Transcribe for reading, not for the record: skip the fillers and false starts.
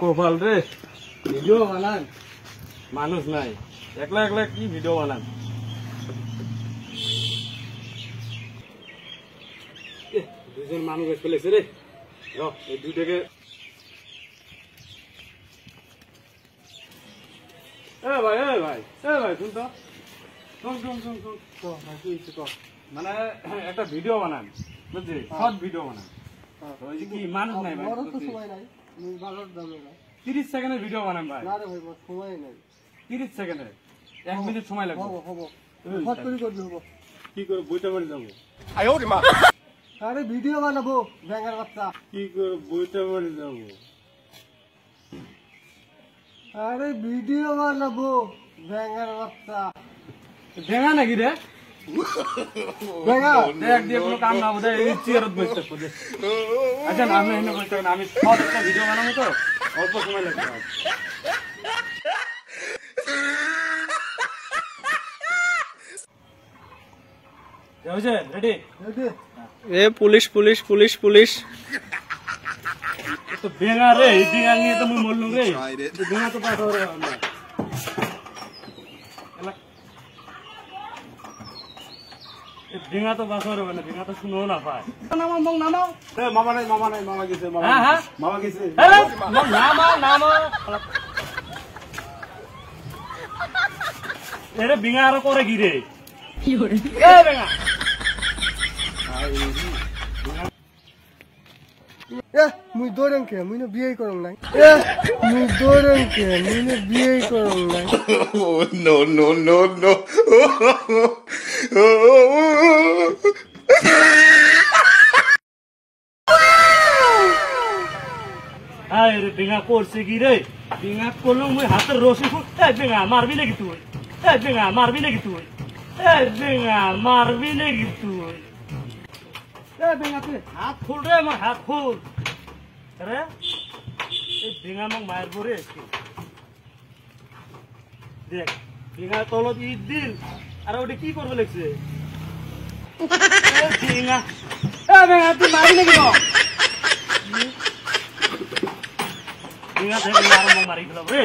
কোপাল রে ভিডিও বানান মানুষ নাই একলা একলা কি ভিডিও বানান দুজন মানুষ ফেলেছে রে এই দুইটাকে ভাই শুন তো শুন মানে একটা ভিডিও বানান বুঝলি সব ভিডিও বানান কি মানুষ নাই ভাই 30 সেকেন্ডের ভিডিও বানান ভাই সময় নাই 30 সেকেন্ডের 1 মিনিট সময় লাগবে কি করে বইটা বাড়ি যাবো আরে ভিডিও বানাবো ব্যাঙের বাচ্চা কি করে বইটা বাড়ি যাবো আরে ভিডিও বানাবো ব্যাঙের বাচ্চা ভেঙা নাকি রে ব্যাঙা দেখ দিয়ে কোনো কাম না বোধ হয় চেয়ারত বসতে হবে আচ্ছা না আমি এনে বসতে না আমি সব একটা ভিডিও বানাবো তো অল্প সময় লাগবে রেডি এ পুলিশ পুলিশ পুলিশ পুলিশ তো বেঙা রে এই বেঙা নিয়ে তো মুই মরলুম রে বেঙা তো পাঠাও রে বেঙা তো বাঁচাও রে মানে বেঙা তো শুনো না পায় নামাও মং নামাও মামা গেছে মামা গেছে নামাও এরে বেঙা আরো করে কি রে বেঙা মুই দৌড়ং কে মুই বিয়ে করং নাই মুই দৌড়ং কে মুই বিয়ে করং নাই no, no, no, no. আরে বেঙা করছে কি রে বেঙা করলো মুই হাতের রশি বেঙা মারবি নাকি তুই বেঙা মারবি নাকি তুই বেঙা মারবি নাকি তুই বেঙা তুই হাত ফুল রে আমার হাত ফুল রে এই বেঙা আমাকে মায়ের পরে দেখ বেঙা তলত ঈদ দিন আর ওটা কি করবে লাগছে বেঙা বেঙা তুই মারবি নাকি বেঙা থেকে মারি দিলাম রে